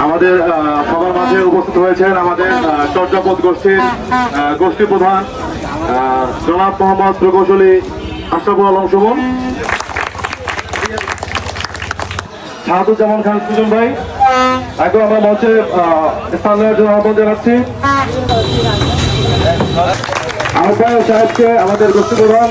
আমাদের সবার মাঝে উপস্থিত হয়েছেন আমাদের চর্যাপদ গোষ্ঠীর গোষ্ঠী প্রধান জনাব মোহাম্মদ প্রকৌশলী আশরাফুল আলম সুমন, শাহাদুজ্জামান খান সুজন ভাই। এখন আমরা মঞ্চে স্থান নেওয়ার জন্য আহ্বান জানাচ্ছি আহ্বায়ক সাহেবকে, আমাদের গোষ্ঠী প্রধান।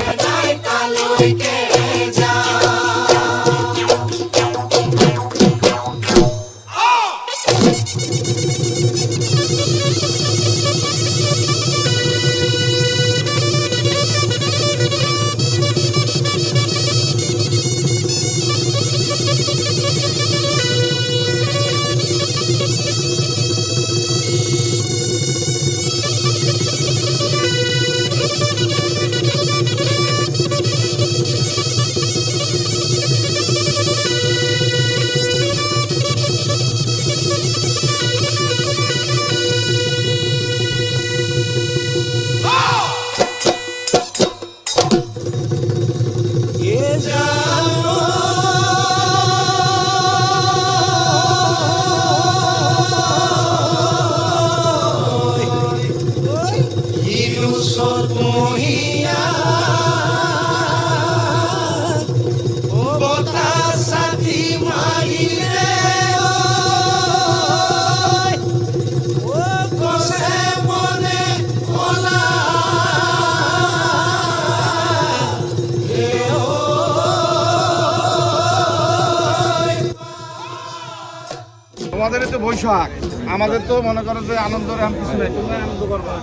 তোমাদের তো বৈশাখ, আমাদের তো মনে করো যে আনন্দ কিছু নেই, তোমরা আনন্দ করবা।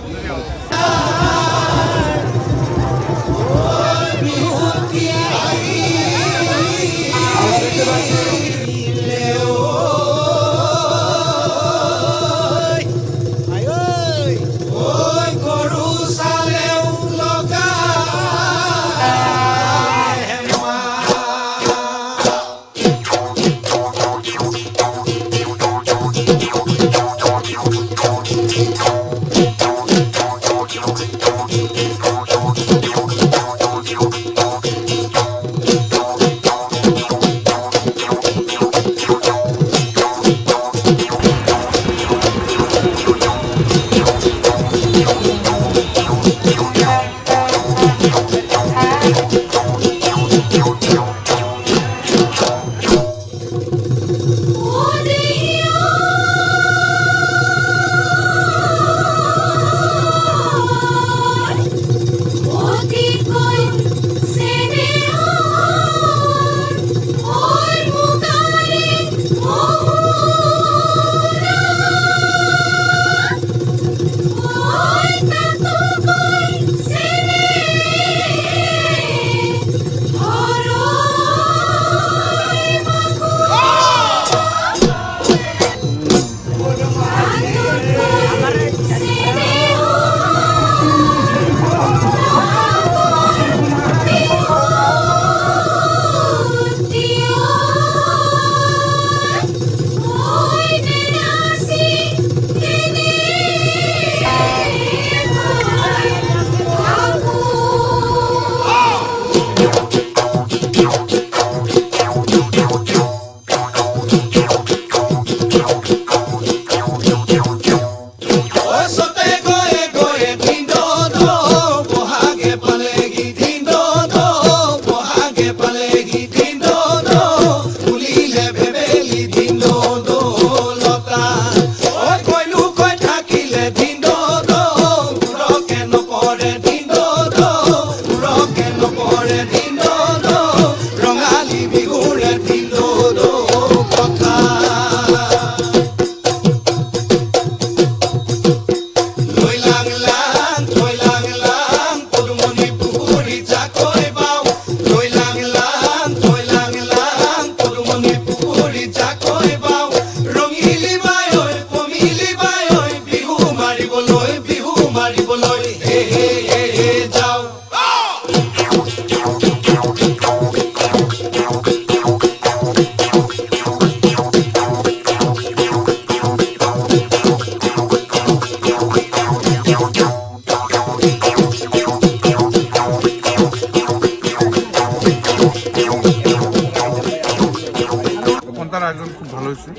ভর্তার আয়োজন খুব ভালো হয়েছে।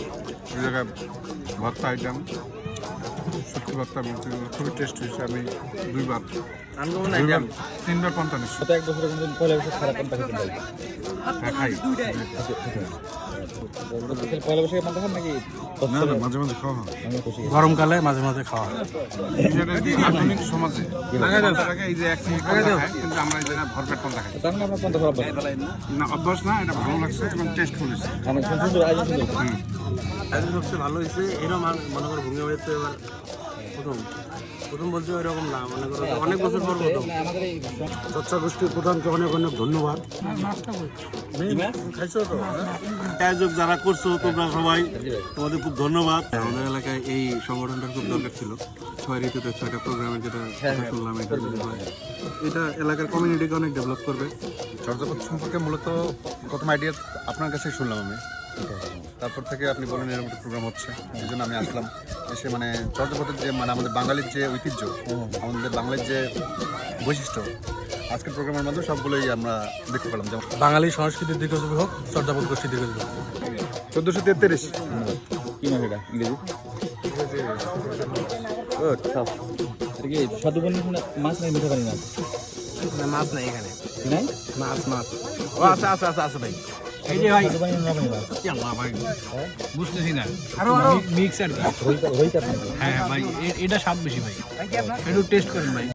এই জায়গায় ভর্তা আইটেম সত্যি ভর্তা বলতে গেলে খুবই টেস্ট হয়েছে। আমি দুইবার 3বার পন্থা নিচ্ছি। গত এক বছরের কিন্তু পয়লা বৈশাখ সারা পান্তা খেতে পারি। হ্যাঁ, খাই। পয়লা বৈশাখে পান্তা খান নাকি? না না, মাঝে মাঝে খাওয়া হয়। আমি খুশি। গরমকালে মাঝে মাঝে খাওয়া হয়। বিষয়টা কি আধুনিক সমাজে পন্থাটাকে এই যে এক মিনিট পন্থা খায়, কিন্তু আমরা এই জায়গায় ভরপেট পন্থা খাই তার মানে আপনার পান্তা খাওয়া না। অভ্যাস না, এটা ভালো লাগছে এবং টেস্টফুল হয়েছে। আমার সুন্দর আয়োজন সুন্দর। আয়োজন সবচেয়ে ভালো হয়েছে। এরকম মনে করো ভূমি বাড়িতে এবার প্রথম বলতে এরকম না, মনে করো অনেক বছর পর প্রথম। আমাদের এই চর্চা গোষ্ঠীর প্রধানকে অনেক অনেক ধন্যবাদ। খাইছো তো? আয়োজক যারা করছো তোমরা সবাই, তোমাদের খুব ধন্যবাদ। আমাদের এলাকায় এই সংগঠনটার খুব দরকার ছিল। 6 ঋতুতে 6টা প্রোগ্রামের যেটা কথা শুনলাম, এটা যদি হয়, এটা এলাকার কমিউনিটিকে অনেক ডেভেলপ করবে। চর্যাপদ সম্পর্কে মূলত প্রথম আইডিয়া আপনার কাছেই শুনলাম আমি। তারপর থেকে আপনি বলেন এরকম একটা প্রোগ্রাম হচ্ছে, এই জন্য আমি আসলাম। এসে মানে চর্যাপদের যে মানে আমাদের বাঙালির যে ঐতিহ্য, আমাদের বাঙালির যে বৈশিষ্ট্য, আজকের প্রোগ্রামের মধ্যে সবগুলোই আমরা দেখতে পেলাম। যেমন বাঙালি সংস্কৃতির দিকে যদি হোক, চর্যাপদ গোষ্ঠীর দিকে যদি হোক। 1433 কি মাছ এটা ইংরেজি? এটা কি সাধুবন মাছ নাই মিঠা পানি মাছ? মাছ নাই এখানে, নাই মাছ ও আচ্ছা আচ্ছা আচ্ছা আচ্ছা ভাই, এই যে ভাই সাধুবন মিঠা পানি মাছ। আল্লাহ ভাই বুঝতেছি না, আরো মিক্স আর কি। হইতা নাকি? হ্যাঁ ভাই, এটা স্বাদ বেশি ভাই, একটু টেস্ট করেন ভাই।